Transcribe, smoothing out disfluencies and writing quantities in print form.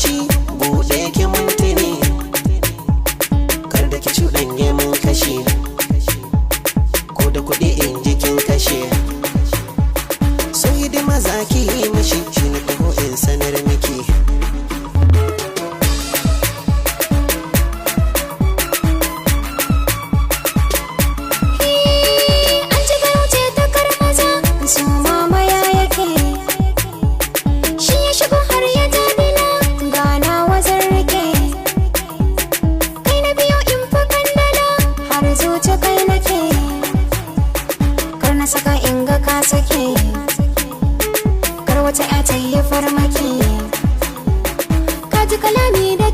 fushi buɗe ki mintini kar da ki cuɗanye mun kashi ko da kuɗi in jikin kashe so hidima zaki yi mashi shi na taho in sanar miki saka inga ka sake kar wata ya ta yi farmaki ka ji kalami da